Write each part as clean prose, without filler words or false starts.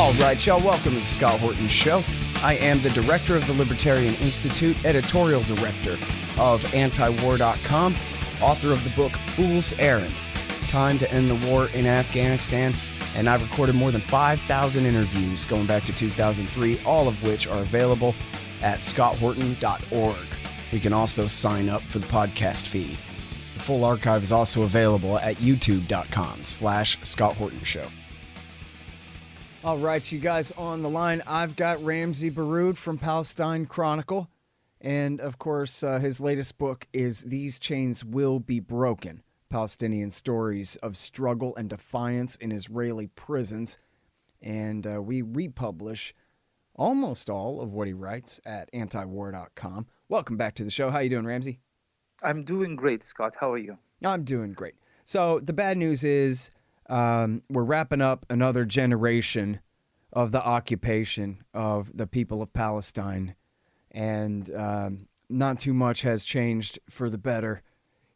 All right, y'all, welcome to the Scott Horton Show. I am the director of the Libertarian Institute, editorial director of antiwar.com, author of the book Fool's Errand, Time to End the War in Afghanistan, and I've recorded more than 5,000 interviews going back to 2003, all of which are available at scotthorton.org. You can also sign up for the podcast feed. The full archive is also available at youtube.com/Scott Horton Show. All right, you guys on the line. I've got Ramzy Baroud from Palestine Chronicle. And, of course, his latest book is These Chains Will Be Broken, Palestinian Stories of Struggle and Defiance in Israeli Prisons. And we republish almost all of what he writes at antiwar.com. Welcome back to the show. How you doing, Ramzy? I'm doing great, Scott. How are you? I'm doing great. So the bad news is we're wrapping up another generation of the occupation of the people of Palestine. And not too much has changed for the better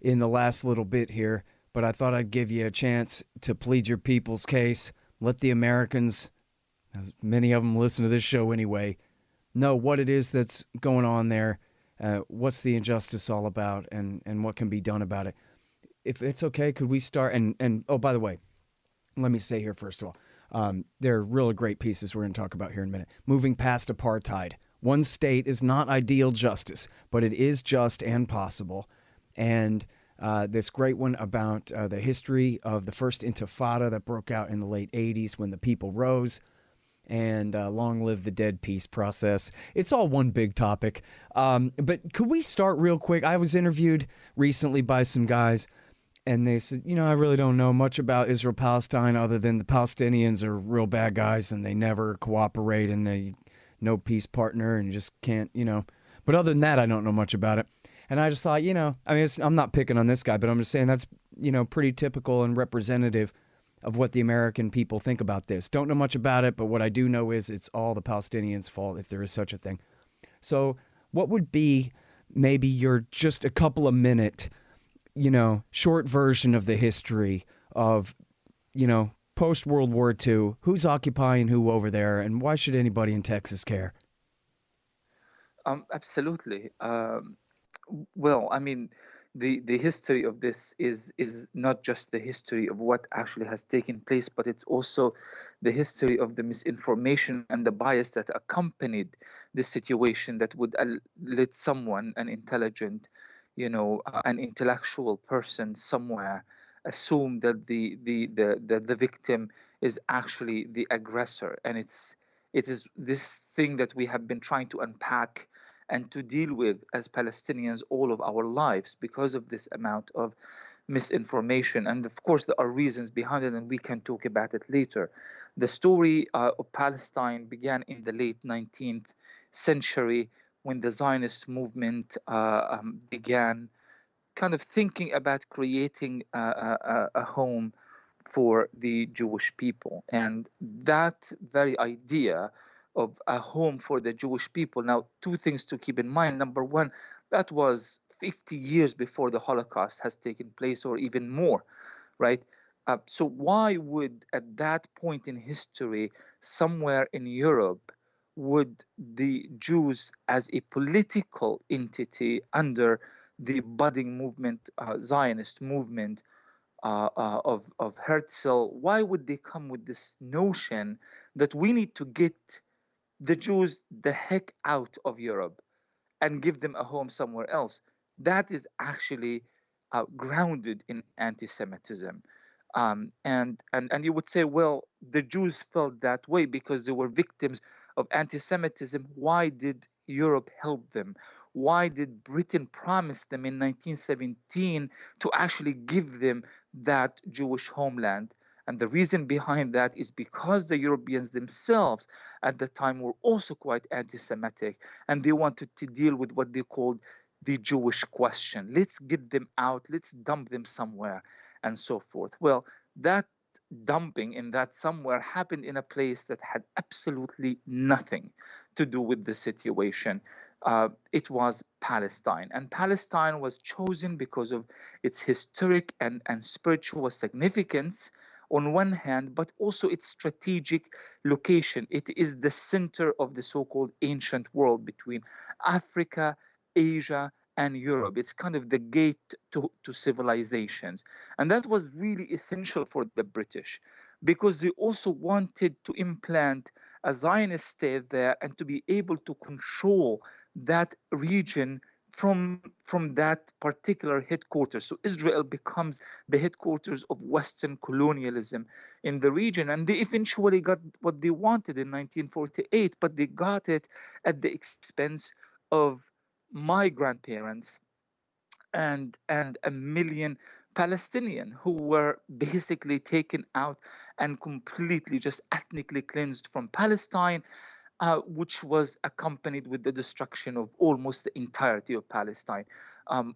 in the last little bit here. But I thought I'd give you a chance to plead your people's case. Let the Americans, as many of them listen to this show anyway, know what it is that's going on there. What's the injustice all about, and what can be done about it? If it's okay, could we start? And oh, by the way, let me say here first of all, there are really great pieces we're going to talk about here in a minute. Moving past apartheid. One state is not ideal justice, but it is just and possible. And this great one about the history of the first Intifada that broke out in the late 80s when the people rose. And long live the dead peace process. It's all one big topic. But could we start real quick? I was interviewed recently by some guys, and they said, I really don't know much about Israel-Palestine other than the Palestinians are real bad guys and they never cooperate and they no peace partner and just can't, But other than that, I don't know much about it. And I just thought, I'm not picking on this guy, but I'm just saying that's, pretty typical and representative of what the American people think about this. Don't know much about it, but what I do know is it's all the Palestinians' fault, if there is such a thing. So what would be maybe your just a couple of minute, short version of the history of, post-World War II, who's occupying who over there, and why should anybody in Texas care? Absolutely. Well, I mean, the history of this is not just the history of what actually has taken place, but it's also the history of the misinformation and the bias that accompanied this situation that would let someone, an intelligent, an intellectual person somewhere, assume that the victim is actually the aggressor. And it is this thing that we have been trying to unpack and to deal with as Palestinians all of our lives because of this amount of misinformation. And of course, there are reasons behind it, and we can talk about it later. The story of Palestine began in the late 19th century when the Zionist movement began kind of thinking about creating a home for the Jewish people. And that very idea of a home for the Jewish people. Now, two things to keep in mind. Number one, that was 50 years before the Holocaust has taken place, or even more, right? So why would, at that point in history, somewhere in Europe, would the Jews as a political entity under the budding movement, Zionist movement of Herzl, why would they come with this notion that we need to get the Jews the heck out of Europe and give them a home somewhere else? That is actually grounded in anti-Semitism. And you would say, well, the Jews felt that way because they were victims of anti-Semitism. Why did Europe help them? Why did Britain promise them in 1917 to actually give them that Jewish homeland? And the reason behind that is because the Europeans themselves at the time were also quite anti-Semitic, and they wanted to deal with what they called the Jewish question. Let's get them out, let's dump them somewhere, and so forth. Well, that dumping in that somewhere happened in a place that had absolutely nothing to do with the situation. It was Palestine. And Palestine was chosen because of its historic and spiritual significance, on one hand, but also its strategic location. It is the center of the so-called ancient world between Africa, Asia, and Europe. It's kind of the gate to civilizations. And that was really essential for the British because they also wanted to implant a Zionist state there and to be able to control that region from that particular headquarters. So Israel becomes the headquarters of Western colonialism in the region. And they eventually got what they wanted in 1948, but they got it at the expense of my grandparents and a million Palestinian who were basically taken out and completely just ethnically cleansed from Palestine, which was accompanied with the destruction of almost the entirety of Palestine.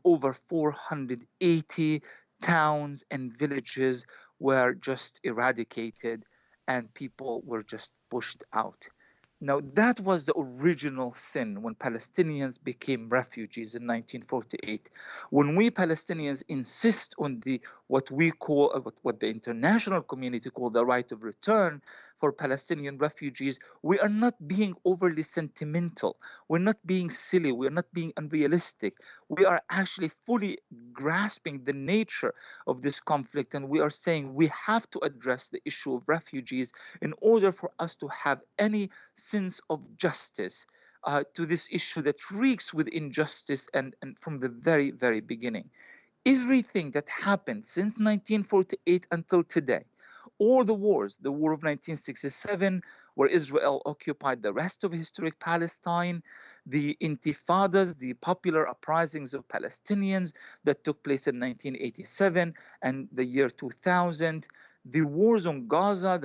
Over 480 towns and villages were just eradicated, and people were just pushed out. Now, that was the original sin when Palestinians became refugees in 1948. When we Palestinians insist on the what we call what the international community call the right of return for Palestinian refugees, we are not being overly sentimental. We're not being silly. We're not being unrealistic. We are actually fully grasping the nature of this conflict, and we are saying we have to address the issue of refugees in order for us to have any sense of justice to this issue that reeks with injustice and from the very, very beginning. Everything that happened since 1948 until today, all the wars, the war of 1967, where Israel occupied the rest of historic Palestine, the intifadas, the popular uprisings of Palestinians that took place in 1987 and the year 2000, the wars on Gaza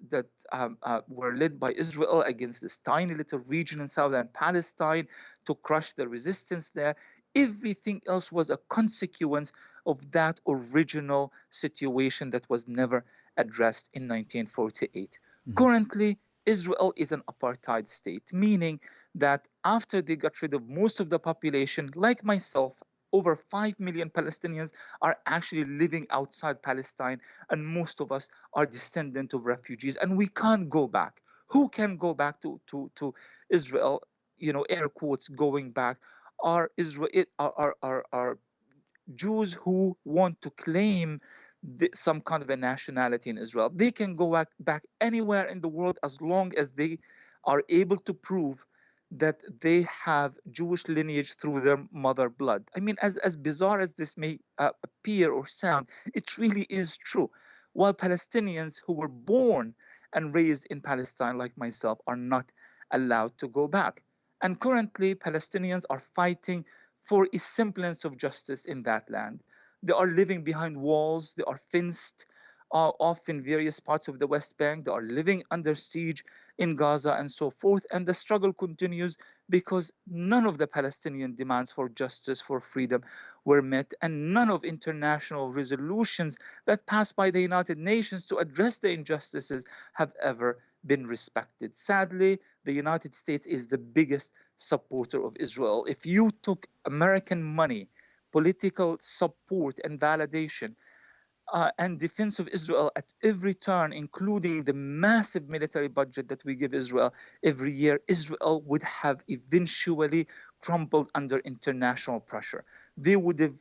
that were led by Israel against this tiny little region in southern Palestine to crush the resistance there. Everything else was a consequence of that original situation that was never addressed in 1948. Mhm. Currently, Israel is an apartheid state, meaning that after they got rid of most of the population, like myself, over 5 million Palestinians are actually living outside Palestine, and most of us are descendants of refugees, and we can't go back. Who can go back to Israel? You know, air quotes, going back are Israel are Jews who want to claim some kind of a nationality in Israel. They can go back anywhere in the world as long as they are able to prove that they have Jewish lineage through their mother blood. I mean, as bizarre as this may appear or sound, it really is true. While Palestinians who were born and raised in Palestine, like myself, are not allowed to go back. And currently, Palestinians are fighting for a semblance of justice in that land. They are living behind walls, they are fenced off in various parts of the West Bank, they are living under siege in Gaza and so forth. And the struggle continues because none of the Palestinian demands for justice, for freedom were met, and none of international resolutions that passed by the United Nations to address the injustices have ever been respected. Sadly, the United States is the biggest supporter of Israel. If you took American money, political support, and validation and defense of Israel at every turn, including the massive military budget that we give Israel every year, Israel would have eventually crumbled under international pressure. They would have,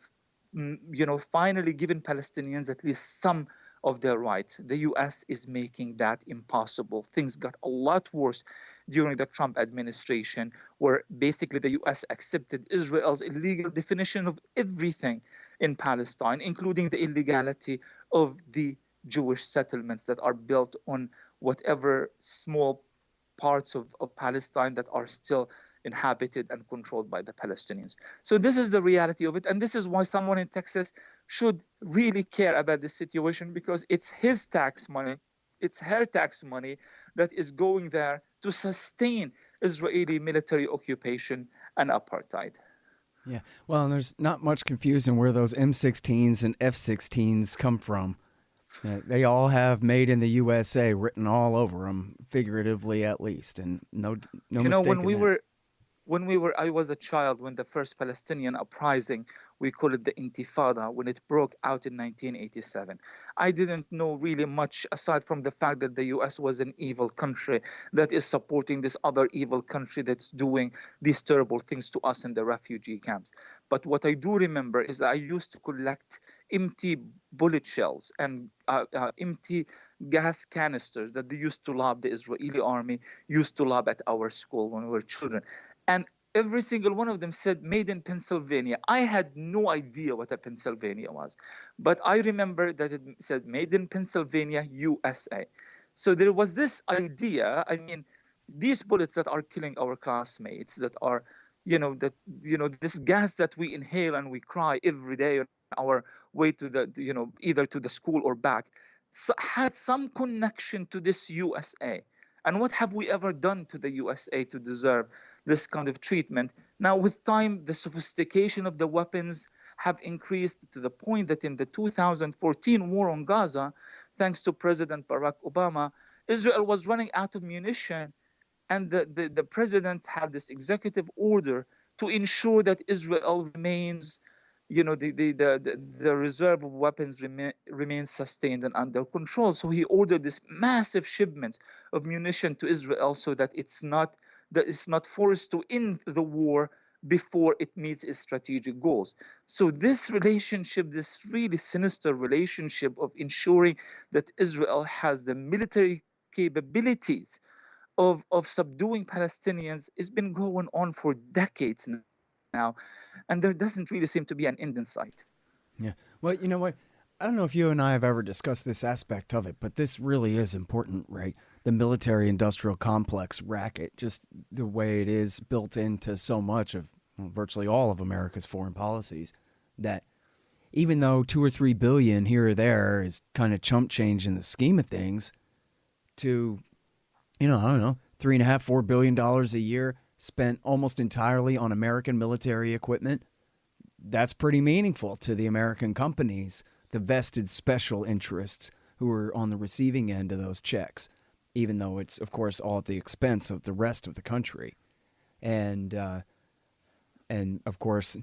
finally given Palestinians at least some of their rights. The US is making that impossible. Things got a lot worse during the Trump administration, where basically the US accepted Israel's illegal definition of everything in Palestine, including the illegality of the Jewish settlements that are built on whatever small parts of Palestine that are still inhabited and controlled by the Palestinians. So this is the reality of it. And this is why someone in Texas should really care about this situation, because it's his tax money, it's her tax money that is going there to sustain Israeli military occupation and apartheid. Yeah. Well, and there's not much confusion where those M16s and F16s come from. They all have "Made in the USA" written all over them, figuratively at least, and no You know, mistake when in we that. were I was a child when the first Palestinian uprising, we call it the Intifada, when it broke out in 1987. I didn't know really much aside from the fact that the US was an evil country that is supporting this other evil country that's doing these terrible things to us in the refugee camps. But what I do remember is that I used to collect empty bullet shells and empty gas canisters that they used to lob, the Israeli army used to lob at our school when we were children. And every single one of them said made in Pennsylvania. I had no idea what a Pennsylvania was, but I remember that it said made in Pennsylvania, USA. So there was this idea. I mean, these bullets that are killing our classmates, that are, this gas that we inhale and we cry every day on our way to the, either to the school or back, had some connection to this USA. And what have we ever done to the USA to deserve this kind of treatment? Now, with time, the sophistication of the weapons have increased to the point that in the 2014 war on Gaza, thanks to President Barack Obama, Israel was running out of munition, and the president had this executive order to ensure that Israel remains, the reserve of weapons remains sustained and under control. So he ordered this massive shipments of munition to Israel so that it's not forced to end the war before it meets its strategic goals. So this relationship, this really sinister relationship of ensuring that Israel has the military capabilities of subduing Palestinians has been going on for decades now, and there doesn't really seem to be an end in sight. Yeah. Well, you know what? I don't know if you and I have ever discussed this aspect of it, but this really is important, right? The military industrial complex racket, just the way it is built into so much of virtually all of America's foreign policies, that even though 2 or 3 billion here or there is kind of chump change in the scheme of things, to, I don't know, $3.5–4 billion a year spent almost entirely on American military equipment, that's pretty meaningful to the American companies, the vested special interests who are on the receiving end of those checks, even though it's, of course, all at the expense of the rest of the country. And of course,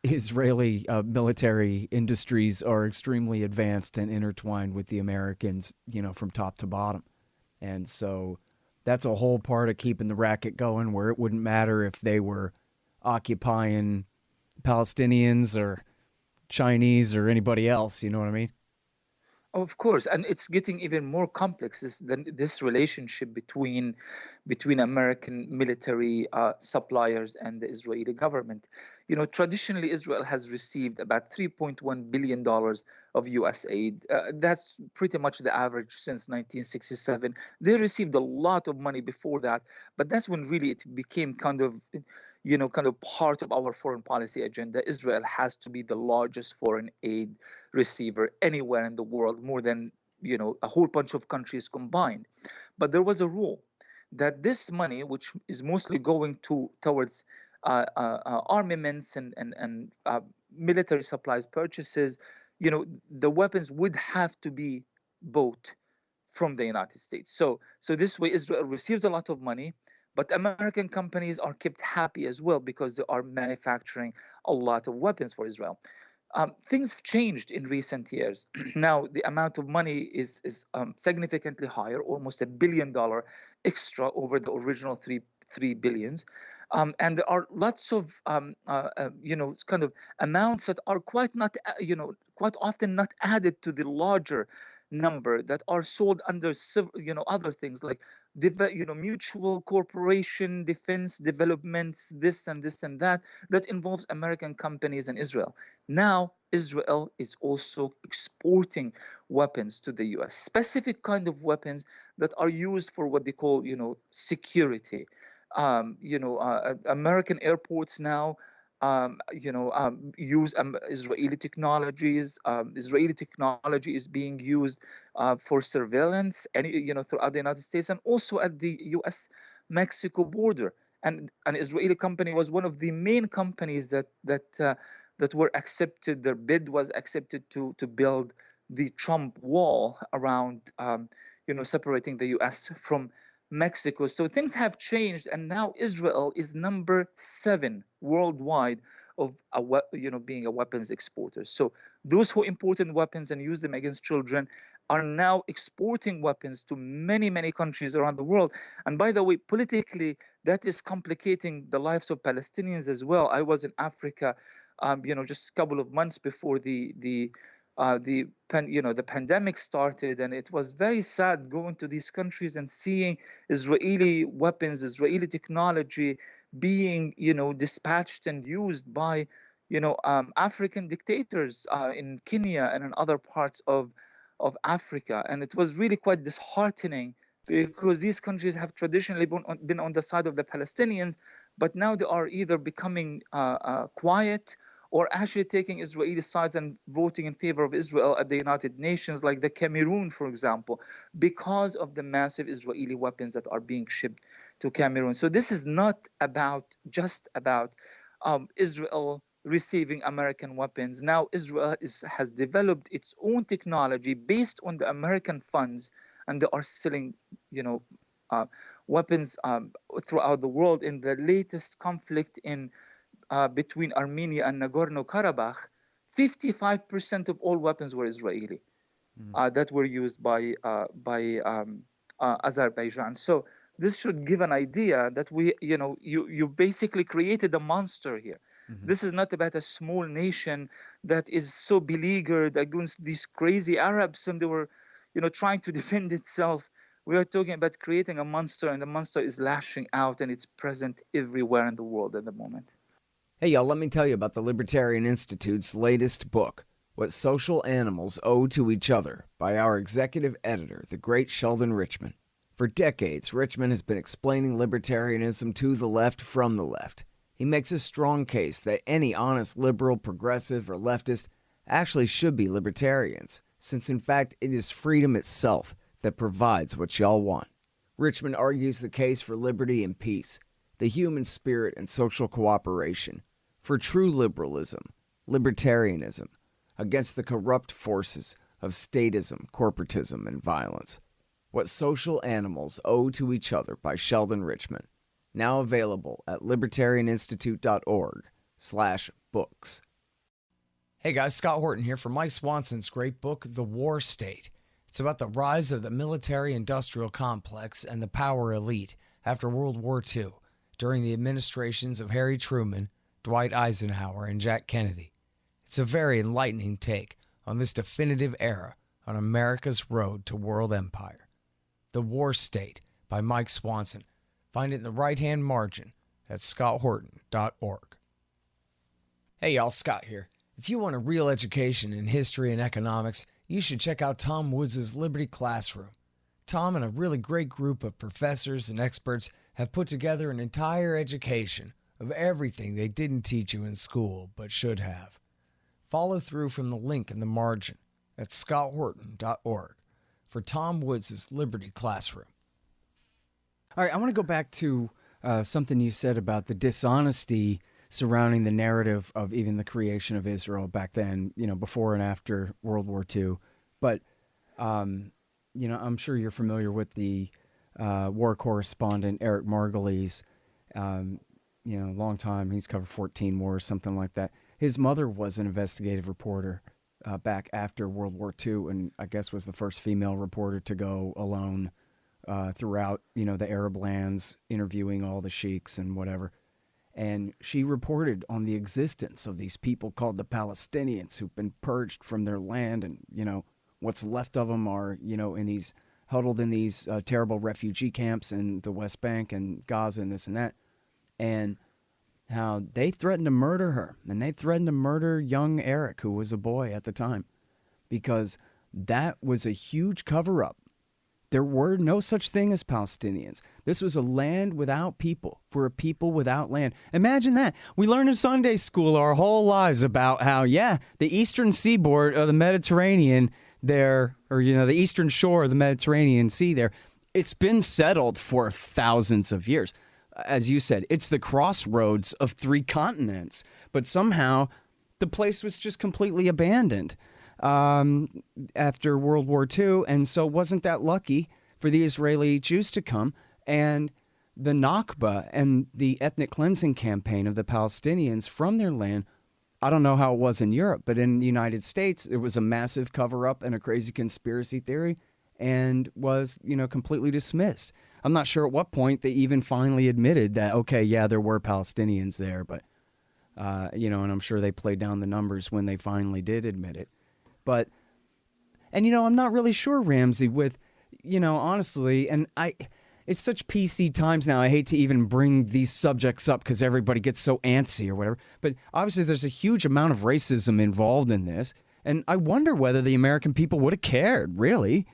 Israeli military industries are extremely advanced and intertwined with the Americans, from top to bottom. And so that's a whole part of keeping the racket going, where it wouldn't matter if they were occupying Palestinians or Chinese or anybody else, you know what I mean? Of course, and it's getting even more complex. This relationship between American military suppliers and the Israeli government. Traditionally, Israel has received about $3.1 billion of U.S. aid. That's pretty much the average since 1967. They received a lot of money before that, but that's when really it became kind of part of our foreign policy agenda. Israel has to be the largest foreign aid receiver anywhere in the world, more than a whole bunch of countries combined. But there was a rule that this money, which is mostly going towards armaments and military supplies purchases, the weapons would have to be bought from the United States. So this way, Israel receives a lot of money, but American companies are kept happy as well because they are manufacturing a lot of weapons for Israel. Things have changed in recent years. Now the amount of money is significantly higher, almost $1 billion extra over the original three billions. And there are lots of kind of amounts that are quite often not added to the larger number that are sold under other things like mutual cooperation, defense developments, this and that involves American companies in Israel. Now Israel is also exporting weapons to the US, specific kind of weapons that are used for what they call security. American airports now use Israeli technologies. Israeli technology is being used for surveillance, throughout the United States and also at the U.S.-Mexico border. And an Israeli company was one of the main companies that were accepted. Their bid was accepted to build the Trump wall around, separating the U.S. Mexico. So things have changed, and now Israel is number 7 worldwide of being a weapons exporter. So those who imported weapons and used them against children are now exporting weapons to many, many countries around the world. And by the way, politically, that is complicating the lives of Palestinians as well. I was in Africa, just a couple of months before the pandemic started, and it was very sad going to these countries and seeing Israeli weapons, Israeli technology being, dispatched and used by, African dictators in Kenya and in other parts of Africa. And it was really quite disheartening because these countries have traditionally been on the side of the Palestinians, but now they are either becoming quiet or actually taking Israeli sides and voting in favor of Israel at the United Nations, like the Cameroon, for example, because of the massive Israeli weapons that are being shipped to Cameroon. So this is not just about Israel receiving American weapons. Now Israel has developed its own technology based on the American funds, and they are selling, weapons throughout the world. In the latest conflict between Armenia and Nagorno-Karabakh, 55% of all weapons were Israeli that were used by Azerbaijan. So this should give an idea that you basically created a monster here. This is not about a small nation that is so beleaguered against these crazy Arabs and they were, trying to defend itself. We are talking about creating a monster, and the monster is lashing out, and it's present everywhere in the world at the moment. Hey, y'all, let me tell you about the Libertarian Institute's latest book, What Social Animals Owe to Each Other, by our executive editor, the great Sheldon Richman. For decades, Richman has been explaining libertarianism to the left from the left. He makes a strong case that any honest liberal, progressive, or leftist actually should be libertarians, since in fact it is freedom itself that provides what y'all want. Richman argues the case for liberty and peace, the human spirit and social cooperation, for true liberalism, libertarianism, against the corrupt forces of statism, corporatism, and violence. What Social Animals Owe to Each Other by Sheldon Richman. Now available at libertarianinstitute.org/books. Hey guys, Scott Horton here for Mike Swanson's great book, The War State. It's about the rise of the military-industrial complex and the power elite after World War II, during the administrations of Harry Truman, Dwight Eisenhower, and Jack Kennedy. It's a very enlightening take on this definitive era on America's road to world empire. The War State by Mike Swanson. Find it in the right-hand margin at scotthorton.org. Hey y'all, Scott here. If you want a real education in history and economics, you should check out Tom Woods' Liberty Classroom. Tom and a really great group of professors and experts have put together an entire education of everything they didn't teach you in school but should have. Follow through from the link in the margin at scotthorton.org for Tom Woods' Liberty Classroom. All right, I want to go back to something you said about the dishonesty surrounding the narrative of even the creation of Israel back then, before and after World War II. But, I'm sure you're familiar with the war correspondent Eric Margulies. Long time. He's covered 14 wars, something like that. His mother was an investigative reporter back after World War II, and I guess was the first female reporter to go alone throughout, the Arab lands, interviewing all the sheiks and whatever. And she reported on the existence of these people called the Palestinians who've been purged from their land, and, what's left of them are, huddled in these terrible refugee camps in the West Bank and Gaza and this and that. And how they threatened to murder her, and they threatened to murder young Eric, who was a boy at the time, because that was a huge cover-up. There were no such thing as Palestinians. This was a land without people, for a people without land. Imagine that. We learned in Sunday school our whole lives about how, the eastern seaboard of the Mediterranean there, or, the eastern shore of the Mediterranean Sea there, it's been settled for thousands of years. As you said, it's the crossroads of 3 continents. But somehow the place was just completely abandoned after World War II. And so wasn't that lucky for the Israeli Jews to come And the Nakba and the ethnic cleansing campaign of the Palestinians from their land, I don't know how it was in Europe, but in the United States, it was a massive cover-up and a crazy conspiracy theory and was, completely dismissed. I'm not sure at what point they even finally admitted that, okay, yeah, there were Palestinians there, but, and I'm sure they played down the numbers when they finally did admit it. But, and, I'm not really sure, Ramzy, with, honestly, and it's such PC times now. I hate to even bring these subjects up because everybody gets so antsy or whatever. But obviously there's a huge amount of racism involved in this. And I wonder whether the American people would have cared, really.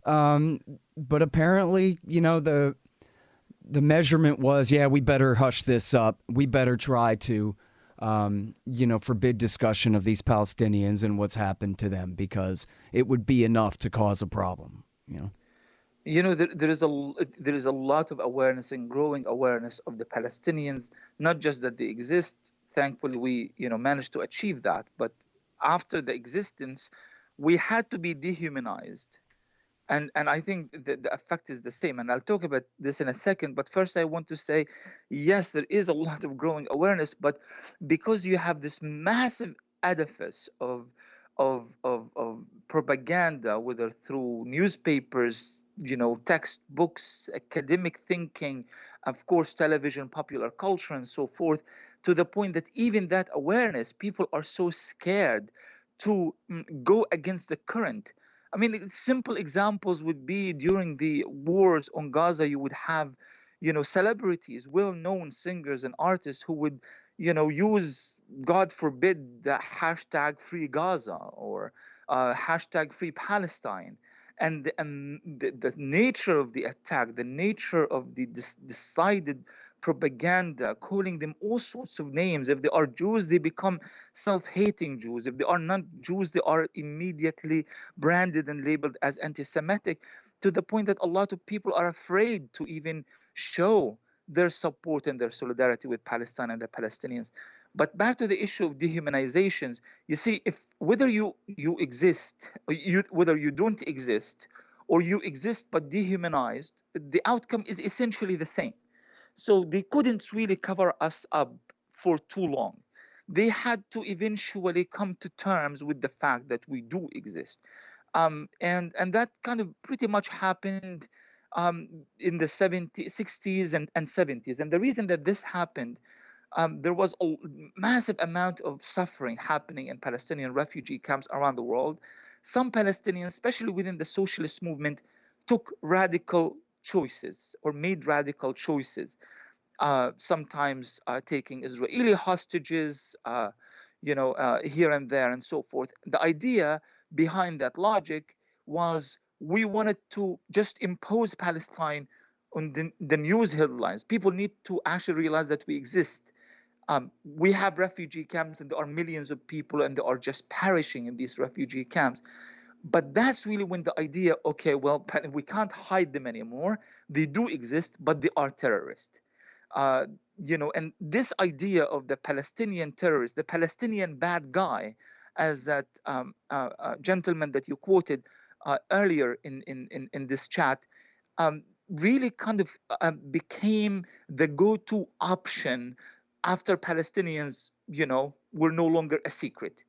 But apparently, the measurement was, yeah, we better hush this up. We better try to, forbid discussion of these Palestinians and what's happened to them because it would be enough to cause a problem, There is a lot of awareness and growing awareness of the Palestinians, not just that they exist. Thankfully, we managed to achieve that. But after the existence, we had to be dehumanized, and I think that the effect is the same. And I'll talk about this in a second. But first, I want to say, yes, there is a lot of growing awareness, but because you have this massive edifice of propaganda, whether through newspapers, textbooks, academic thinking, of course, television, popular culture, and so forth, to the point that even that awareness, people are so scared to go against the current. I mean, simple examples would be during the wars on Gaza, you would have, celebrities, well-known singers and artists who would, use, God forbid, the hashtag Free Gaza or hashtag Free Palestine. And the nature of the attack, the nature of the decided propaganda, calling them all sorts of names. If they are Jews, they become self-hating Jews. If they are not Jews, they are immediately branded and labeled as anti-Semitic, to the point that a lot of people are afraid to even show their support and their solidarity with Palestine and the Palestinians. But back to the issue of dehumanizations, you see, if whether you exist, or whether you don't exist, or you exist but dehumanized, the outcome is essentially the same. So they couldn't really cover us up for too long. They had to eventually come to terms with the fact that we do exist. And that kind of pretty much happened in the 70s, 60s, and 70s. And the reason that this happened, there was a massive amount of suffering happening in Palestinian refugee camps around the world. Some Palestinians, especially within the socialist movement, took radical choices or made radical choices, sometimes taking Israeli hostages, here and there and so forth. The idea behind that logic was we wanted to just impose Palestine on the news headlines. People need to actually realize that we exist. We have refugee camps and there are millions of people and they are just perishing in these refugee camps. But that's really when the idea, okay, well, we can't hide them anymore. They do exist, but they are terrorists. And this idea of the Palestinian terrorist, the Palestinian bad guy, as that gentleman that you quoted earlier in this chat, really kind of became the go-to option after Palestinians, were no longer a secret.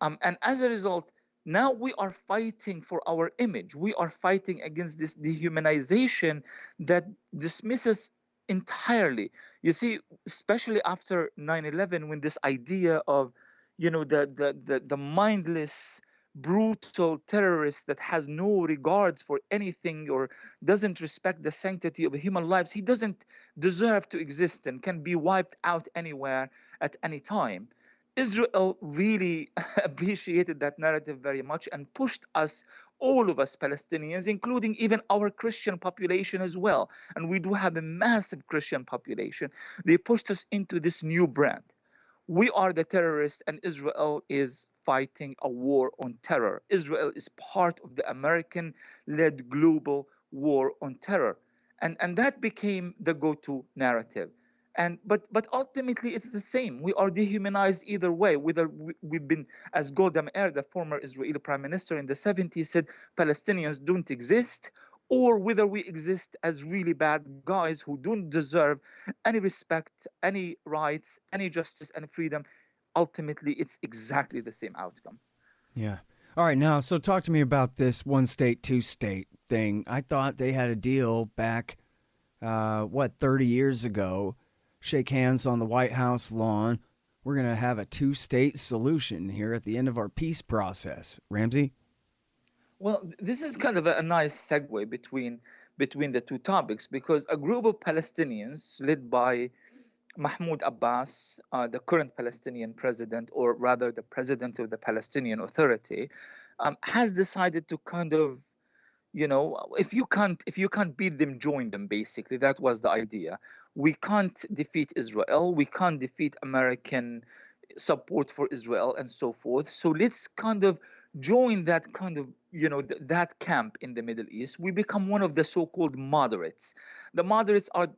And as a result, now we are fighting for our image. We are fighting against this dehumanization that dismisses entirely. You see, especially after 9/11, when this idea of, the mindless, brutal terrorist that has no regards for anything or doesn't respect the sanctity of human lives, he doesn't deserve to exist and can be wiped out anywhere at any time. Israel really appreciated that narrative very much and pushed us, all of us Palestinians, including even our Christian population as well. And we do have a massive Christian population. They pushed us into this new brand. We are the terrorists, and Israel is fighting a war on terror. Israel is part of the American-led global war on terror. And that became the go-to narrative. But ultimately it's the same. We are dehumanized either way, whether we've been, as Golda Meir, the former Israeli prime minister in the 70s, said Palestinians don't exist, or whether we exist as really bad guys who don't deserve any respect, any rights, any justice, and freedom. Ultimately, it's exactly the same outcome. Yeah. All right, now, so talk to me about this one state, two state thing. I thought they had a deal back, 30 years ago. Shake hands on the White House lawn. We're going to have a two-state solution here at the end of our peace process. Ramsey? Well, this is kind of a nice segue between the two topics, because a group of Palestinians led by Mahmoud Abbas, the current Palestinian president, or rather the president of the Palestinian Authority, has decided to kind of, if you can't beat them, join them. Basically, that was the idea. We can't defeat Israel. We can't defeat American support for Israel and so forth. So let's kind of join that kind of, that camp in the Middle East. We become one of the so-called moderates. The moderates are,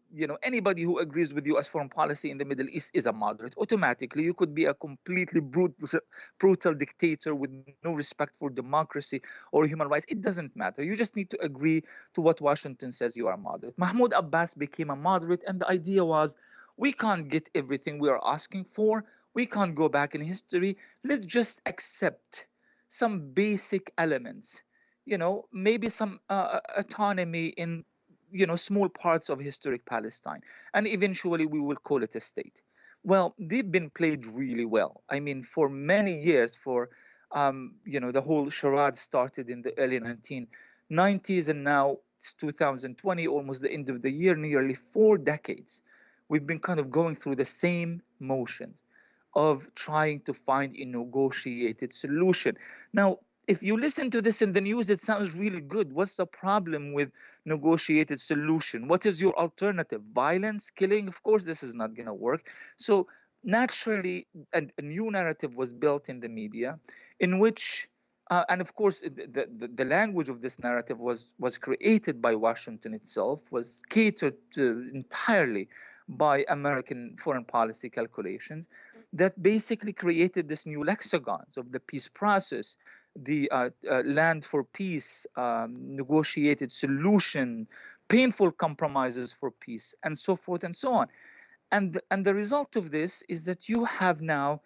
anybody who agrees with U.S. foreign policy in the Middle East is a moderate. Automatically, you could be a completely brutal dictator with no respect for democracy or human rights. It doesn't matter. You just need to agree to what Washington says. You are moderate. Mahmoud Abbas became a moderate, and the idea was, we can't get everything we are asking for. We can't go back in history. Let's just accept some basic elements, maybe some autonomy in, small parts of historic Palestine, and eventually we will call it a state. Well, they've been played really well. I mean, for many years, the whole charade started in the early 1990s, and now it's 2020, almost the end of the year, nearly 4 decades. We've been kind of going through the same motions of trying to find a negotiated solution. Now, if you listen to this in the news, it sounds really good. What's the problem with negotiated solution? What is your alternative? Violence, killing? Of course, this is not going to work. So naturally, a new narrative was built in the media, in which and of course, the language of this narrative was created by Washington itself, was catered to entirely by American foreign policy calculations, that basically created this new lexicons of the peace process, the land for peace, negotiated solution, painful compromises for peace, and so forth and so on. And the result of this is that you have now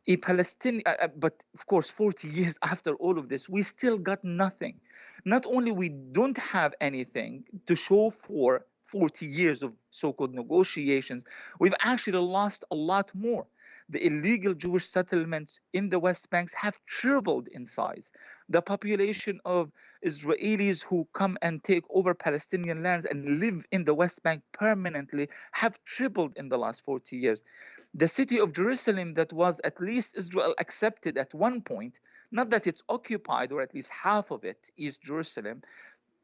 a Palestinian, but of course, 40 years after all of this, we still got nothing. Not only we don't have anything to show for 40 years of so-called negotiations, we've actually lost a lot more. The illegal Jewish settlements in the West Banks have tripled in size. The population of Israelis who come and take over Palestinian lands and live in the West Bank permanently have tripled in the last 40 years. The city of Jerusalem, that was at least Israel accepted at one point, not that it's occupied, or at least half of it, East Jerusalem,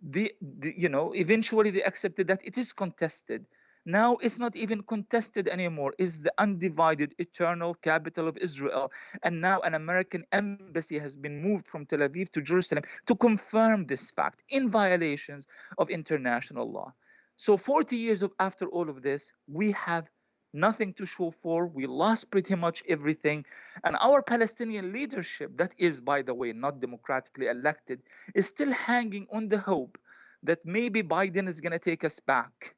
eventually they accepted that it is contested. Now it's not even contested anymore. It's the undivided eternal capital of Israel. And now an American embassy has been moved from Tel Aviv to Jerusalem to confirm this fact in violations of international law. So 40 years after all of this, we have nothing to show for. We lost pretty much everything. And our Palestinian leadership, that is, by the way, not democratically elected, is still hanging on the hope that maybe Biden is going to take us back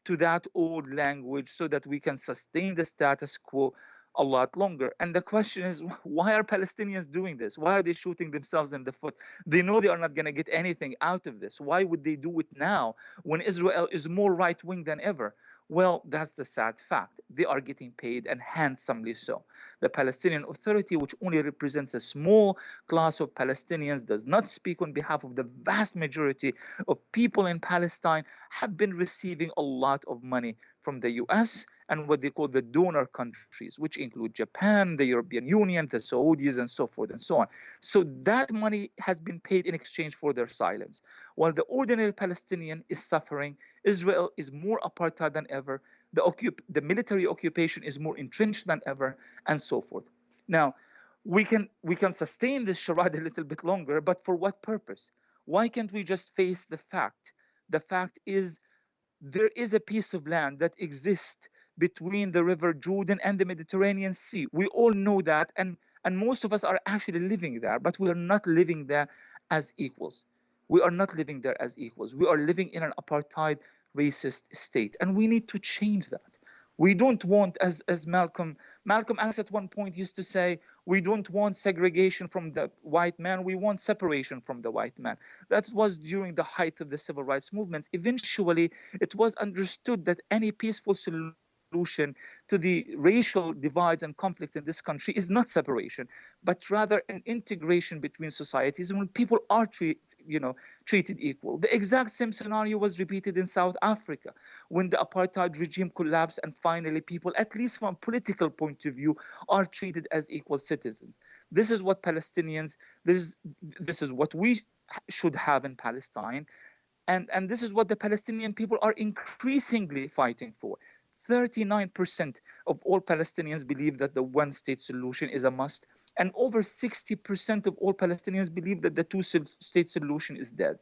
to that old language so that we can sustain the status quo a lot longer. And the question is, why are Palestinians doing this? Why are they shooting themselves in the foot? They know they are not going to get anything out of this. Why would they do it now when Israel is more right wing than ever? Well, that's the sad fact. They are getting paid, and handsomely so. The Palestinian Authority, which only represents a small class of Palestinians, does not speak on behalf of the vast majority of people in Palestine, have been receiving a lot of money from the US and what they call the donor countries, which include Japan, the European Union, the Saudis, and so forth and so on. So that money has been paid in exchange for their silence. While the ordinary Palestinian is suffering, Israel is more apartheid than ever, the military occupation is more entrenched than ever, and so forth. Now, we can sustain this charade a little bit longer, but for what purpose? Why can't we just face the fact? The fact is, there is a piece of land that exists between the River Jordan and the Mediterranean Sea. We all know that, and most of us are actually living there, but we are not living there as equals. We are not living there as equals. We are living in an apartheid, racist state, and we need to change that. We don't want, as Malcolm X at one point used to say, we don't want segregation from the white man, we want separation from the white man. That was during the height of the civil rights movements. Eventually, it was understood that any peaceful solution to the racial divides and conflicts in this country is not separation, but rather an integration between societies when people are treated equal. The exact same scenario was repeated in South Africa when the apartheid regime collapsed, and finally people, at least from a political point of view, are treated as equal citizens. This is what Palestinians, this is what we should have in Palestine, and this is what the Palestinian people are increasingly fighting for. 39% of all Palestinians believe that the one-state solution is a must, and over 60% of all Palestinians believe that the two-state solution is dead.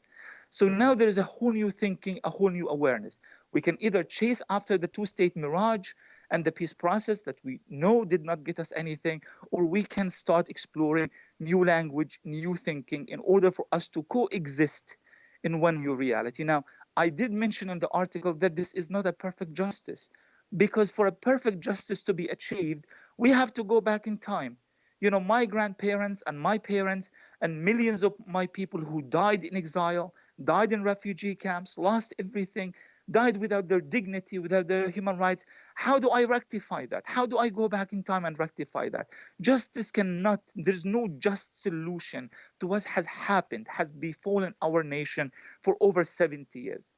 So now there is a whole new thinking, a whole new awareness. We can either chase after the two-state mirage and the peace process that we know did not get us anything, or we can start exploring new language, new thinking in order for us to coexist in one new reality. Now, I did mention in the article that this is not a perfect justice, because for a perfect justice to be achieved, we have to go back in time. My grandparents and my parents and millions of my people who died in exile, died in refugee camps, lost everything, died without their dignity, without their human rights. How do I rectify that? How do I go back in time and rectify that? Justice cannot, there's no just solution to what has happened, has befallen our nation for over 70 years.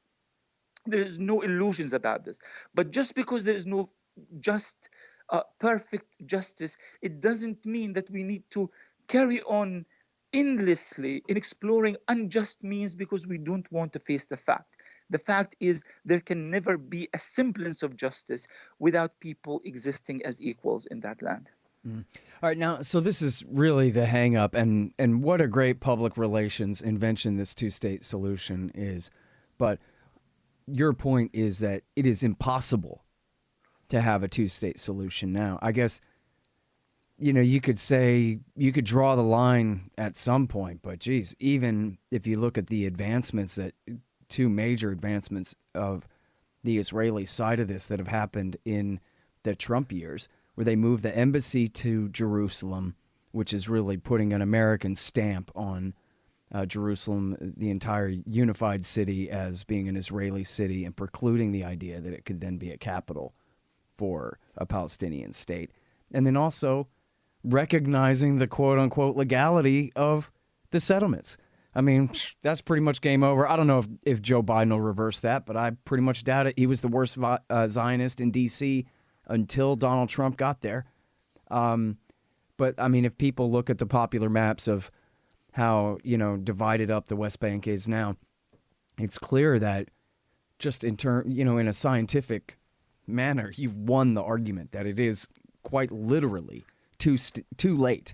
There is no illusions about this. But just because there is no perfect justice, it doesn't mean that we need to carry on endlessly in exploring unjust means because we don't want to face the fact. The fact is there can never be a semblance of justice without people existing as equals in that land. Mm. All right, now, so this is really the hang up, and what a great public relations invention this two-state solution is. But your point is that it is impossible to have a two-state solution now. I guess, you could say, you could draw the line at some point, but geez, even if you look at the advancements, that two major advancements of the Israeli side of this that have happened in the Trump years, where they moved the embassy to Jerusalem, which is really putting an American stamp on Jerusalem, the entire unified city, as being an Israeli city, and precluding the idea that it could then be a capital for a Palestinian state. And then also recognizing the quote-unquote legality of the settlements. I mean, that's pretty much game over. I don't know if Joe Biden will reverse that, but I pretty much doubt it. He was the worst Zionist in D.C. until Donald Trump got there. But, I mean, if people look at the popular maps of how, divided up the West Bank is now, it's clear that just in a scientific manner, you've won the argument that it is quite literally too late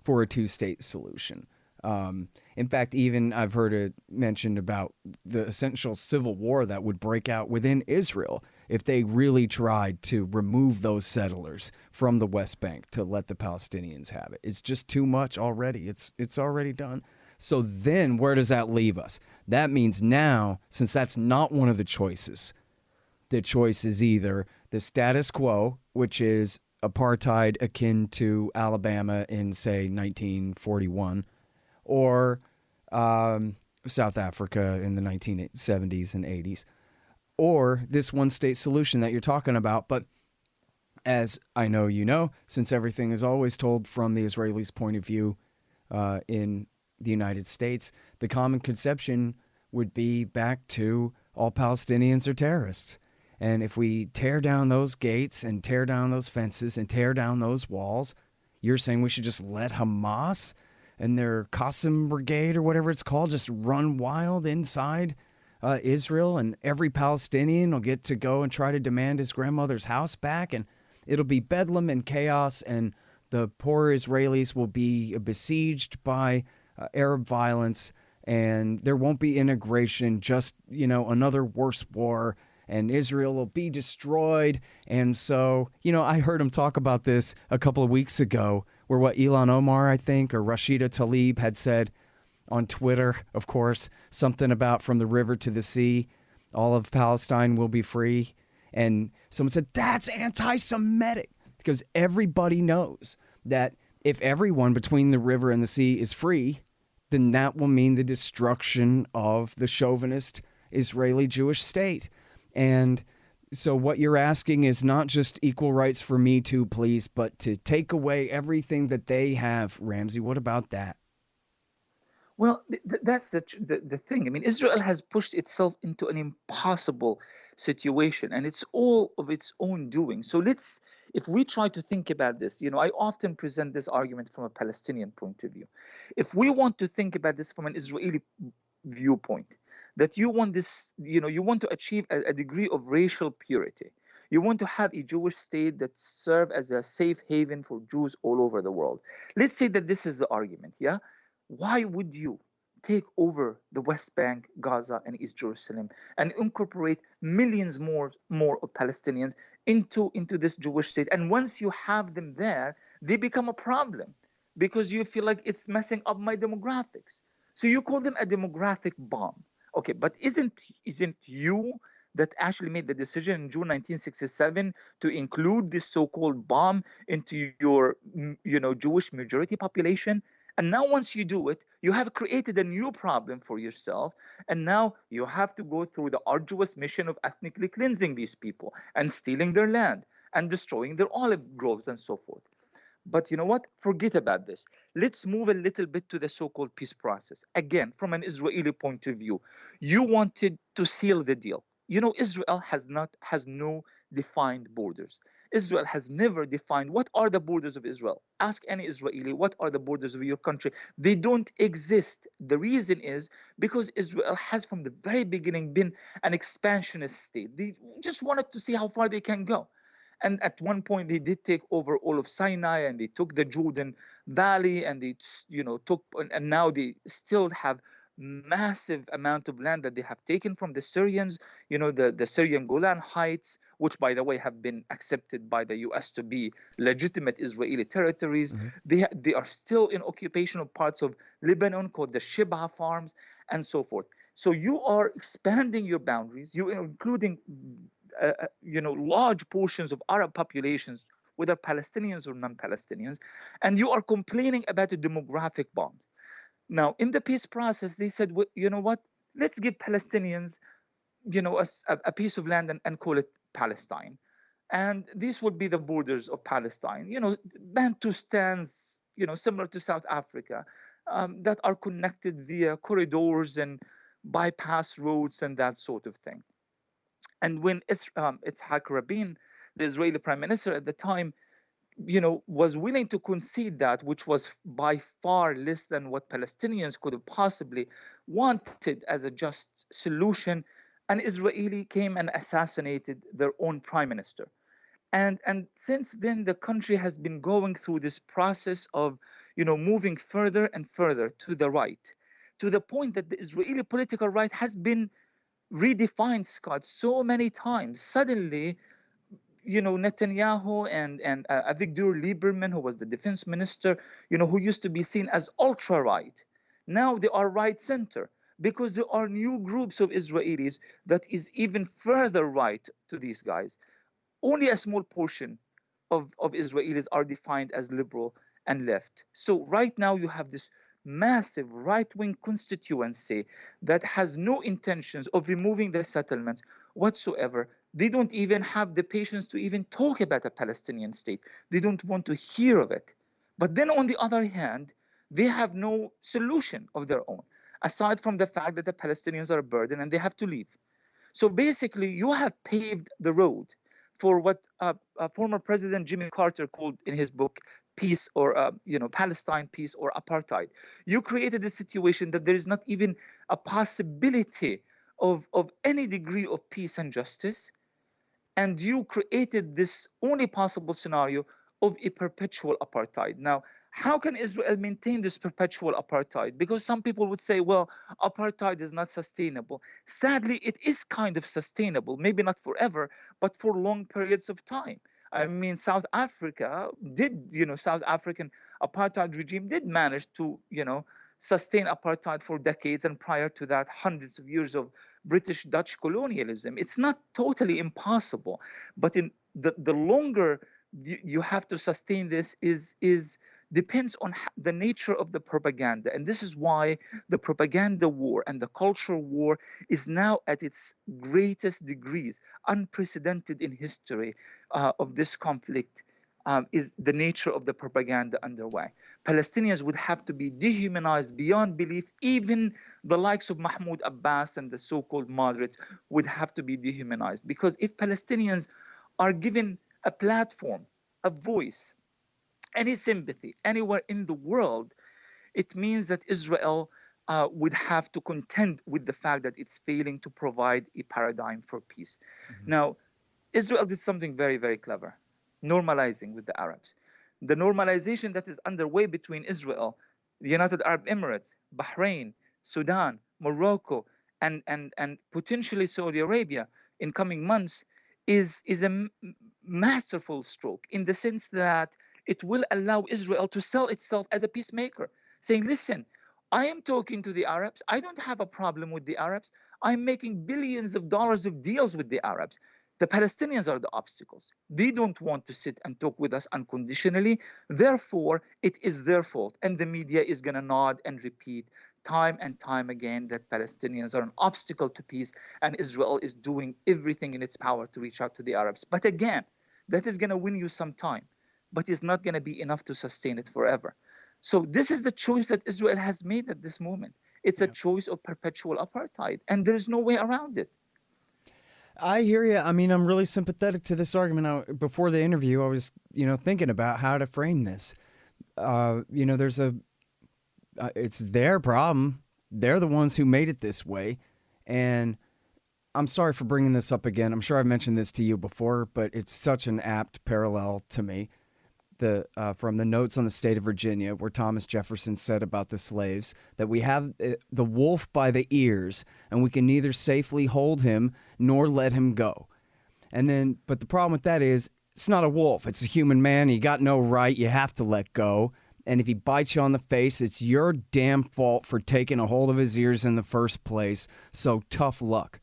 for a two-state solution. In fact, even I've heard it mentioned about the essential civil war that would break out within Israel if they really tried to remove those settlers from the West Bank to let the Palestinians have it. It's just too much already. It's already done. So then where does that leave us? That means now, since that's not one of the choices, the choice is either the status quo, which is apartheid akin to Alabama in, say, 1941, or South Africa in the 1970s and 80s, or this one-state solution that you're talking about. But as I know since everything is always told from the Israelis' point of view in the United States, the common conception would be back to all Palestinians are terrorists. And if we tear down those gates and tear down those fences and tear down those walls, you're saying we should just let Hamas and their Qassam Brigade or whatever it's called just run wild inside Israel, and every Palestinian will get to go and try to demand his grandmother's house back, and it'll be bedlam and chaos, and the poor Israelis will be besieged by Arab violence, and there won't be integration, just, another worse war, and Israel will be destroyed. And so, I heard him talk about this a couple of weeks ago, where Ilhan Omar, I think, or Rashida Tlaib had said, on Twitter, of course, something about from the river to the sea, all of Palestine will be free. And someone said, that's anti-Semitic, because everybody knows that if everyone between the river and the sea is free, then that will mean the destruction of the chauvinist Israeli Jewish state. And so what you're asking is not just equal rights for me too, please, but to take away everything that they have. Ramzy, what about that? Well, that's the thing. I mean, Israel has pushed itself into an impossible situation, and it's all of its own doing. So if we try to think about this, I often present this argument from a Palestinian point of view. If we want to think about this from an Israeli viewpoint, that you want this, you want to achieve a degree of racial purity. You want to have a Jewish state that serve as a safe haven for Jews all over the world. Let's say that this is the argument, yeah? Why would you take over the West Bank, Gaza, and East Jerusalem and incorporate millions more of Palestinians into this Jewish state? And once you have them there, they become a problem because you feel like it's messing up my demographics. So you call them a demographic bomb. Okay, but isn't you that actually made the decision in June 1967 to include this so-called bomb into your Jewish majority population? And now once you do it, you have created a new problem for yourself. And now you have to go through the arduous mission of ethnically cleansing these people and stealing their land and destroying their olive groves and so forth. But you know what? Forget about this. Let's move a little bit to the so-called peace process. Again, from an Israeli point of view, you wanted to seal the deal. Israel has no defined borders. Israel has never defined what are the borders of Israel. Ask any Israeli, what are the borders of your country? They don't exist. The reason is because Israel has from the very beginning been an expansionist state. They just wanted to see how far they can go. And at one point, they did take over all of Sinai, and they took the Jordan Valley, and they, took, and now they still have massive amount of land that they have taken from the Syrians, the Syrian Golan Heights, which, by the way, have been accepted by the US to be legitimate Israeli territories. Mm-hmm. They are still in occupation of parts of Lebanon called the Shibha farms and so forth. So you are expanding your boundaries, you are including large portions of Arab populations, whether Palestinians or non-Palestinians, and you are complaining about the demographic bombs. Now, in the peace process, they said, well, you know what? Let's give Palestinians, a piece of land and call it Palestine. And these would be the borders of Palestine. Bantustans, similar to South Africa, that are connected via corridors and bypass roads and that sort of thing. And when Itzhak Rabin, the Israeli prime minister at the time, was willing to concede that, which was by far less than what Palestinians could have possibly wanted as a just solution, an Israeli came and assassinated their own prime minister. And since then, the country has been going through this process of, moving further and further to the right, to the point that the Israeli political right has been redefined, Scott, so many times. Suddenly, Netanyahu and Avigdor Lieberman, who was the defense minister, who used to be seen as ultra right, now they are right center because there are new groups of Israelis that is even further right to these guys. Only a small portion of Israelis are defined as liberal and left. So right now you have this massive right-wing constituency that has no intentions of removing the settlements whatsoever. They don't even have the patience to even talk about a Palestinian state. They don't want to hear of it. But then on the other hand, they have no solution of their own, aside from the fact that the Palestinians are a burden and they have to leave. So basically, you have paved the road for what former President Jimmy Carter called in his book peace or Palestine peace or apartheid. You created a situation that there is not even a possibility of any degree of peace and justice, and you created this only possible scenario of a perpetual apartheid. Now, how can Israel maintain this perpetual apartheid? Because some people would say, well, apartheid is not sustainable. Sadly, it is kind of sustainable, maybe not forever, but for long periods of time. I mean, South African apartheid regime did manage to, sustain apartheid for decades, and prior to that, hundreds of years of British Dutch colonialism. It's not totally impossible, but in the longer you have to sustain this is depends on the nature of the propaganda. And this is why the propaganda war and the cultural war is now at its greatest degrees, unprecedented in history of this conflict. Is the nature of the propaganda underway. Palestinians would have to be dehumanized beyond belief. Even the likes of Mahmoud Abbas and the so-called moderates would have to be dehumanized, because if Palestinians are given a platform, a voice, any sympathy anywhere in the world, it means that Israel would have to contend with the fact that it's failing to provide a paradigm for peace. Mm-hmm. Now, Israel did something very, very clever, normalizing with the Arabs. The normalization that is underway between Israel, the United Arab Emirates, Bahrain, Sudan, Morocco, and potentially Saudi Arabia in coming months is a masterful stroke, in the sense that it will allow Israel to sell itself as a peacemaker, saying, listen, I am talking to the Arabs. I don't have a problem with the Arabs. I'm making billions of dollars of deals with the Arabs. The Palestinians are the obstacles. They don't want to sit and talk with us unconditionally. Therefore, it is their fault. And the media is going to nod and repeat time and time again that Palestinians are an obstacle to peace, and Israel is doing everything in its power to reach out to the Arabs. But again, that is going to win you some time, but it's not going to be enough to sustain it forever. So this is the choice that Israel has made at this moment. It's a choice of perpetual apartheid, and there's no way around it. I hear you. I mean, I'm really sympathetic to this argument. Before the interview, I was, thinking about how to frame this. There's it's their problem. They're the ones who made it this way. And I'm sorry for bringing this up again. I'm sure I've mentioned this to you before, but it's such an apt parallel to me. From the notes on the state of Virginia, where Thomas Jefferson said about the slaves that we have the wolf by the ears, and we can neither safely hold him nor let him go. But the problem with that is it's not a wolf; it's a human man. You got no right. You have to let go. And if he bites you on the face, it's your damn fault for taking a hold of his ears in the first place. So tough luck.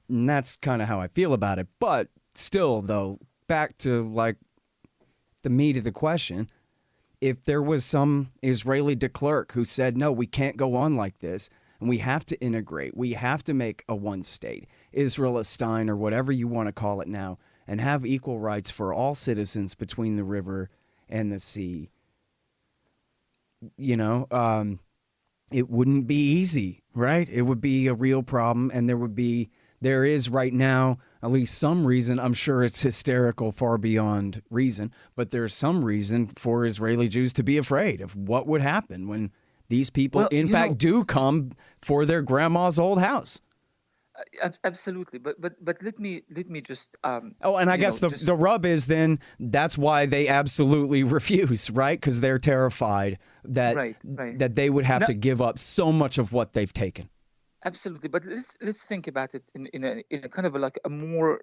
And that's kind of how I feel about it. But still, though, back to the meat of the question, if there was some Israeli de Klerk who said, no, we can't go on like this, and we have to integrate, we have to make a one state, Israel-Palestine, or whatever you want to call it now, and have equal rights for all citizens between the river and the sea, it wouldn't be easy, right? It would be a real problem, and there is right now at least some reason. I'm sure it's hysterical far beyond reason, but there's some reason for Israeli Jews to be afraid of what would happen when these people, do come for their grandma's old house. Absolutely, but let me just and I guess the rub is then that's why they absolutely refuse, right? Because they're terrified that that they would have to give up so much of what they've taken. Absolutely, but let's think about it in a kind of a more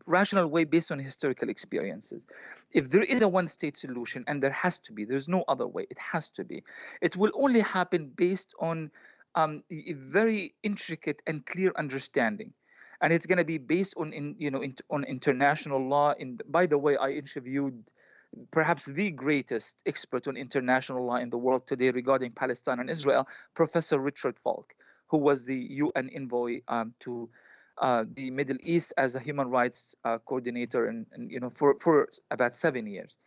rational way based on historical experiences. If there is a one-state solution, and there's no other way, it has to be. It will only happen based on a very intricate and clear understanding, and it's going to be based on on international law. By the way, I interviewed perhaps the greatest expert on international law in the world today regarding Palestine and Israel, Professor Richard Falk, who was the UN envoy to the Middle East as a human rights coordinator, and for about 7 years.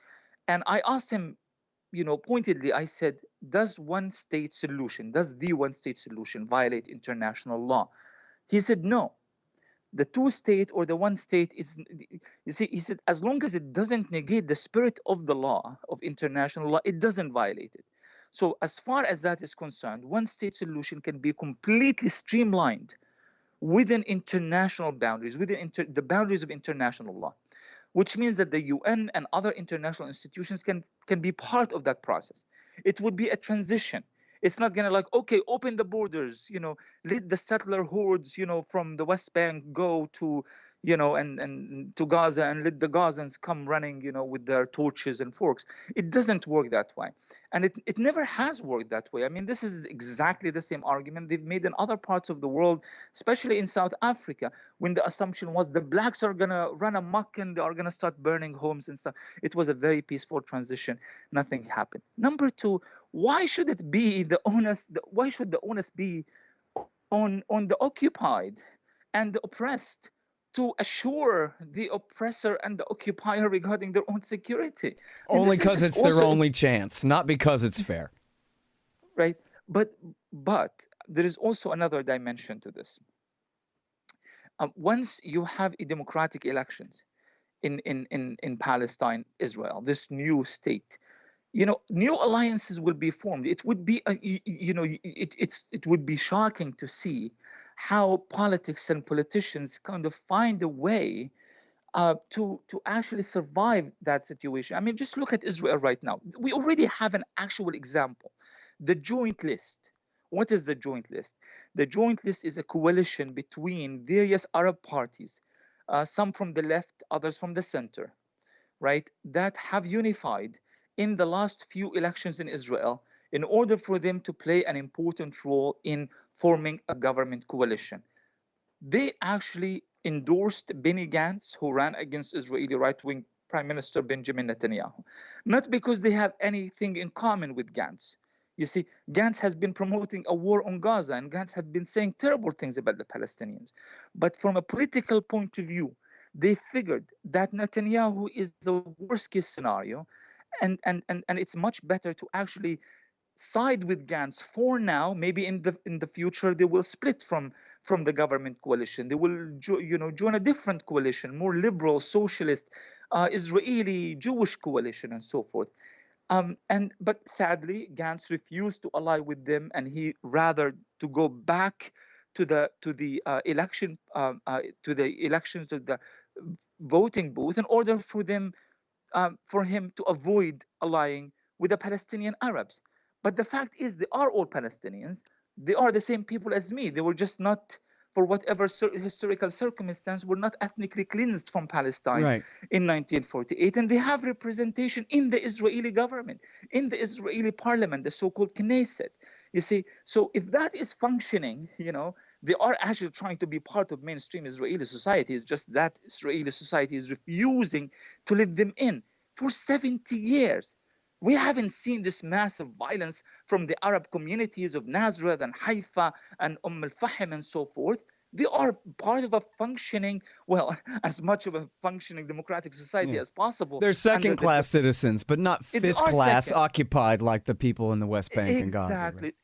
And I asked him, pointedly, I said, does the one state solution violate international law? He said, no. The two-state or the one state is, he said, as long as it doesn't negate the spirit of the law, of international law, it doesn't violate it. So as far as that is concerned, one state solution can be completely streamlined within international boundaries, within the boundaries of international law, which means that the UN and other international institutions can be part of that process. It would be a transition. It's not going to okay, open the borders, let the settler hordes, from the West Bank go to, and to Gaza and let the Gazans come running, with their torches and forks. It doesn't work that way. And it never has worked that way. I mean, this is exactly the same argument they've made in other parts of the world, especially in South Africa, when the assumption was the blacks are going to run amok and they are going to start burning homes and stuff. It was a very peaceful transition. Nothing happened. Number two, why should it be why should the onus be on the occupied and the oppressed to assure the oppressor and the occupier regarding their own security? I mean, Only this is because just it's their also only chance, not because it's fair. right. But there is also another dimension to this. Once you have a democratic elections in Palestine, Israel, this new state, new alliances will be formed. It would be it would be shocking to see how politics and politicians kind of find a way to actually survive that situation. I mean, just look at Israel right now. We already have an actual example, the joint list. What is the joint list? The joint list is a coalition between various Arab parties, some from the left, others from the center, right, that have unified in the last few elections in Israel in order for them to play an important role in forming a government coalition. They actually endorsed Benny Gantz, who ran against Israeli right-wing Prime Minister Benjamin Netanyahu, not because they have anything in common with Gantz. You see, Gantz has been promoting a war on Gaza, and Gantz has been saying terrible things about the Palestinians. But from a political point of view, they figured that Netanyahu is the worst case scenario, and it's much better to actually side with Gantz for now. Maybe in the future they will split from the government coalition. They will join a different coalition, more liberal, socialist, Israeli, Jewish coalition, and so forth. But sadly, Gantz refused to ally with them, and he rather to go back to the elections to the voting booth in order for him to avoid allying with the Palestinian Arabs. But the fact is, they are all Palestinians. They are the same people as me. They were just not, for whatever historical circumstance, were not ethnically cleansed from Palestine Right. in 1948. And they have representation in the Israeli government, in the Israeli parliament, the so-called Knesset. You see, so if that is functioning, they are actually trying to be part of mainstream Israeli society. It's just that Israeli society is refusing to let them in for 70 years. We haven't seen this massive violence from the Arab communities of Nazareth and Haifa and al-Fahim and so forth. They are part of a functioning, well, as much of a functioning democratic society Yeah. as possible. They're second-class citizens, but not fifth-class occupied like the people in the West Bank and Gaza. Exactly.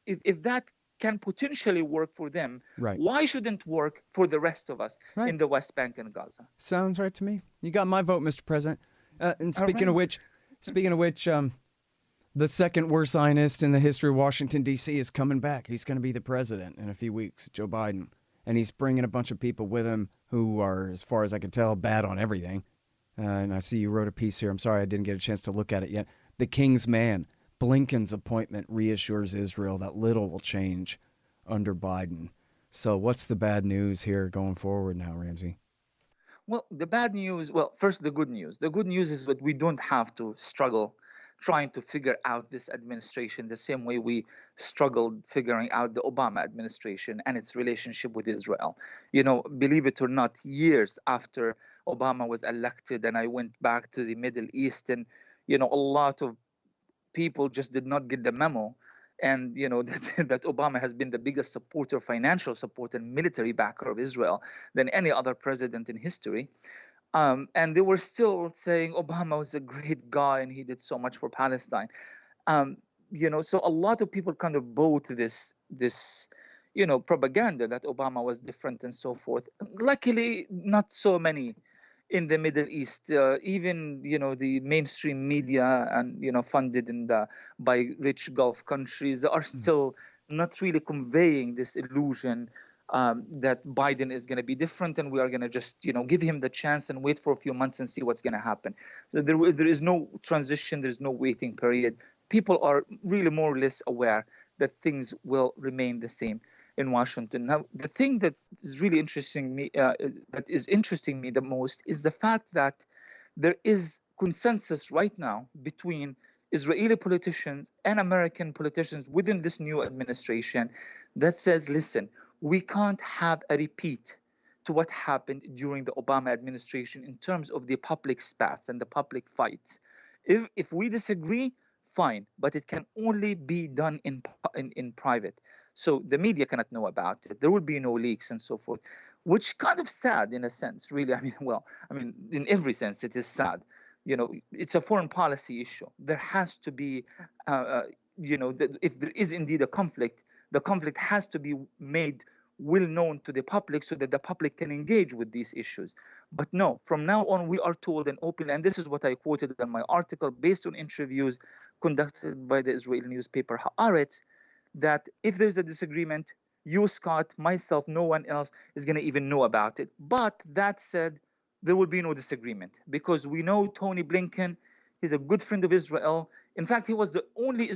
Right? If that can potentially work for them, right, why shouldn't work for the rest of us right. in the West Bank and Gaza? Sounds right to me. You got my vote, Mr. President. And speaking of which, the second worst Zionist in the history of Washington, D.C. is coming back. He's going to be the president in a few weeks, Joe Biden. And he's bringing a bunch of people with him who are, as far as I can tell, bad on everything. And I see you wrote a piece here. I'm sorry I didn't get a chance to look at it yet. The King's Man. Blinken's appointment reassures Israel that little will change under Biden. So what's the bad news here going forward now, Ramzy? Well, the bad news, well, first the good news. The good news is that we don't have to struggle trying to figure out this administration the same way we struggled figuring out the Obama administration and its relationship with Israel. Believe it or not, years after Obama was elected and I went back to the Middle East, and a lot of people just did not get the memo, and that Obama has been the biggest supporter, financial supporter, and military backer of Israel than any other president in history. And they were still saying Obama was a great guy and he did so much for Palestine. So a lot of people kind of bought this propaganda that Obama was different and so forth. Luckily, not so many in the Middle East. Even the mainstream media and funded by rich Gulf countries, they are still not really conveying this illusion that Biden is going to be different and we are going to just give him the chance and wait for a few months and see what's going to happen. So there is no transition, there's no waiting period. People are really more or less aware that things will remain the same. in Washington. Now, the thing that is really interesting me the most is the fact that there is consensus right now between Israeli politicians and American politicians within this new administration that says, listen, we can't have a repeat to what happened during the Obama administration in terms of the public spats and the public fights. If we disagree, fine, but it can only be done in private. So the media cannot know about it. There will be no leaks and so forth, which kind of sad in a sense, really. In every sense, it is sad. It's a foreign policy issue. There has to be, if there is indeed a conflict, the conflict has to be made well known to the public so that the public can engage with these issues. But no, from now on, we are told and open, and this is what I quoted in my article based on interviews conducted by the Israeli newspaper Haaretz, that if there's a disagreement, you, Scott, myself, no one else is going to even know about it. But that said, there will be no disagreement because we know Tony Blinken, he's a good friend of Israel. In fact, he was the only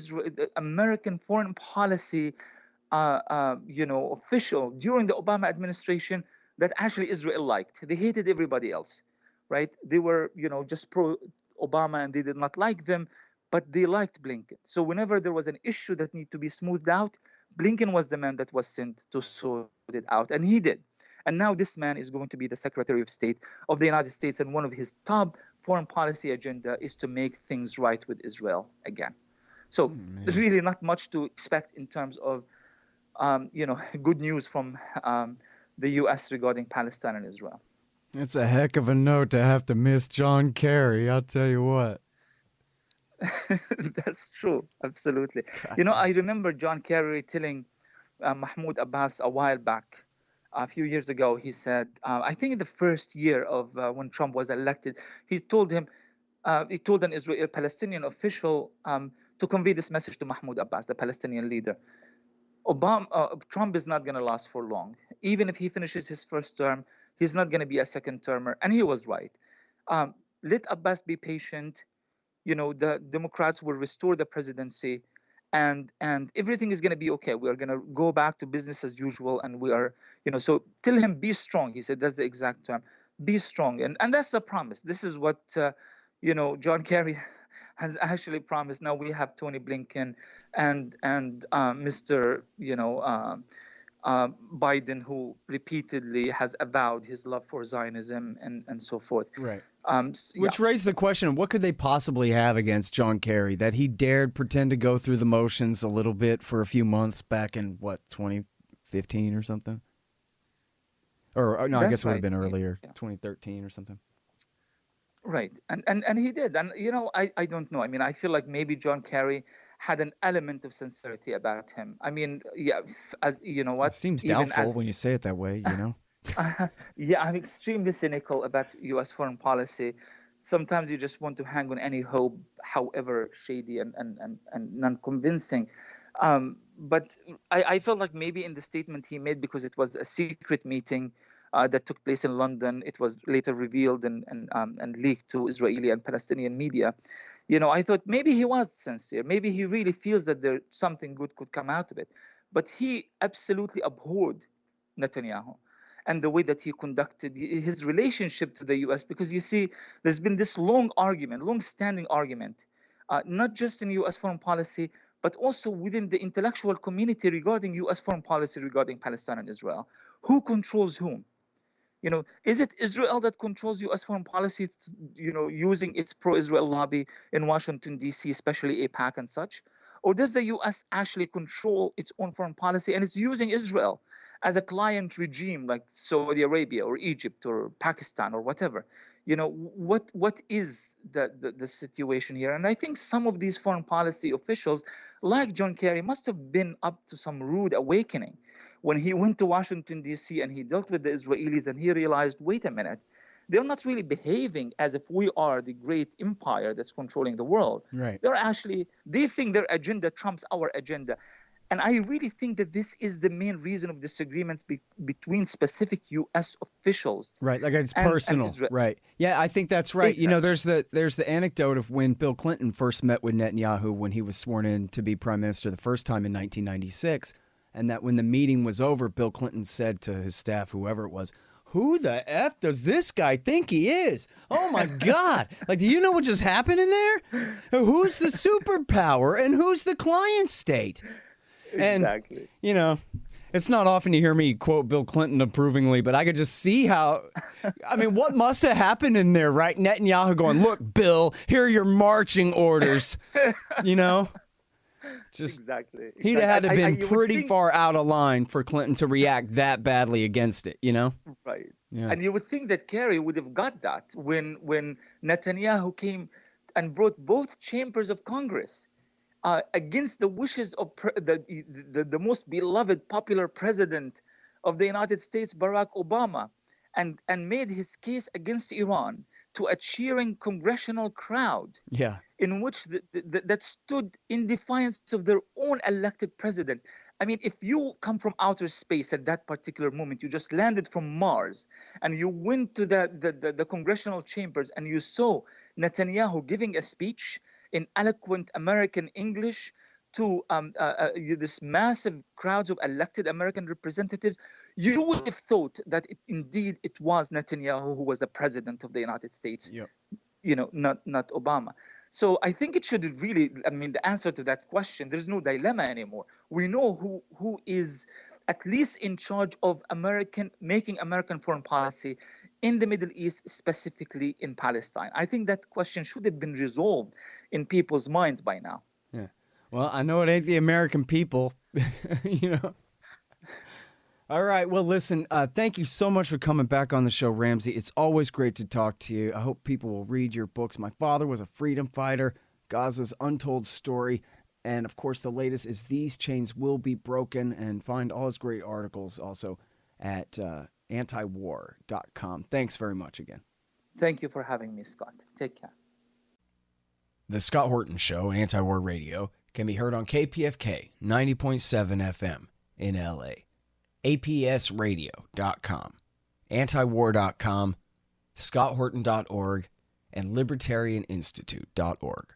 American foreign policy official during the Obama administration that actually Israel liked. They hated everybody else, right? They were, just pro-Obama and they did not like them, but they liked Blinken. So whenever there was an issue that needed to be smoothed out, Blinken was the man that was sent to sort it out, and he did. And now this man is going to be the Secretary of State of the United States, and one of his top foreign policy agenda is to make things right with Israel again. So there's really not much to expect in terms of good news from the U.S. regarding Palestine and Israel. It's a heck of a note to have to miss John Kerry, I'll tell you what. That's true, absolutely. I remember John Kerry telling Mahmoud Abbas a while back, a few years ago, he said, I think in the first year of when Trump was elected, he told an Israeli-Palestinian official to convey this message to Mahmoud Abbas, the Palestinian leader. Trump is not going to last for long. Even if he finishes his first term, he's not going to be a second termer. And he was right. Let Abbas be patient. The Democrats will restore the presidency and everything is going to be okay. We are going to go back to business as usual. And we are, so tell him, be strong. He said, that's the exact term. Be strong. And that's the promise. This is what, John Kerry has actually promised. Now we have Tony Blinken and Mr. Biden, who repeatedly has avowed his love for Zionism and so forth. Right. Which raised the question, what could they possibly have against John Kerry that he dared pretend to go through the motions a little bit for a few months back in, 2015 or something? Or no, I guess it would have been earlier, 2013 or something. Right. And he did. And, I don't know. I feel like maybe John Kerry had an element of sincerity about him. As you know what? It seems doubtful when you say it that way, I'm extremely cynical about U.S. foreign policy. Sometimes you just want to hang on any hope, however shady and non-convincing. But I felt like maybe in the statement he made, because it was a secret meeting that took place in London, it was later revealed and leaked to Israeli and Palestinian media. I thought maybe he was sincere. Maybe he really feels that there something good could come out of it. But he absolutely abhorred Netanyahu and the way that he conducted his relationship to the U.S. Because you see, there's been this long-standing argument, not just in U.S. foreign policy, but also within the intellectual community regarding U.S. foreign policy regarding Palestine and Israel. Who controls whom? Is it Israel that controls U.S. foreign policy, using its pro-Israel lobby in Washington, D.C., especially AIPAC and such? Or does the U.S. actually control its own foreign policy and it's using Israel as a client regime like Saudi Arabia or Egypt or Pakistan or whatever? What is the situation here? And I think some of these foreign policy officials, like John Kerry, must have been up to some rude awakening when he went to Washington, D.C., and he dealt with the Israelis, and he realized, wait a minute, they're not really behaving as if we are the great empire that's controlling the world. Right. They think their agenda trumps our agenda. And I really think that this is the main reason of disagreements between specific U.S. officials. Right, like it's personal. Right. Yeah, I think that's right. Exactly. There's the anecdote of when Bill Clinton first met with Netanyahu when he was sworn in to be prime minister the first time in 1996. and that when the meeting was over, Bill Clinton said to his staff, whoever it was, who the F does this guy think he is? Oh my God. Like, do you know what just happened in there? Who's the superpower and who's the client state? Exactly. And, you know, it's not often you hear me quote Bill Clinton approvingly, but I could just see how, I mean, what must have happened in there, right? Netanyahu going, look, Bill, here are your marching orders, you know? Just Exactly. He'd have had to have been pretty far out of line for Clinton to react that badly against it, you know? Right. Yeah. And you would think that Kerry would have got that when Netanyahu came and brought both chambers of Congress against the wishes of the most beloved, popular president of the United States, Barack Obama, and made his case against Iran to a cheering congressional crowd. Yeah. In which that stood in defiance of their own elected president. I mean, if you come from outer space at that particular moment, you just landed from Mars, and you went to the congressional chambers, and you saw Netanyahu giving a speech in eloquent American English to this massive crowds of elected American representatives, you would have thought that indeed it was Netanyahu who was the president of the United States. Yep. You know, not Obama. So I think it should really, I mean, the answer to that question, there's no dilemma anymore. We know who is at least in charge of making American foreign policy in the Middle East, specifically in Palestine. I think that question should have been resolved in people's minds by now. Yeah. Well, I know it ain't the American people, you know. All right. Well, listen, thank you so much for coming back on the show, Ramzy. It's always great to talk to you. I hope people will read your books. My father was a freedom fighter, Gaza's Untold Story. And, of course, the latest is These Chains Will Be Broken. And find all his great articles also at antiwar.com. Thanks very much again. Thank you for having me, Scott. Take care. The Scott Horton Show, Anti-War Radio, can be heard on KPFK 90.7 FM in L.A., APSradio.com, antiwar.com, scotthorton.org, and libertarianinstitute.org.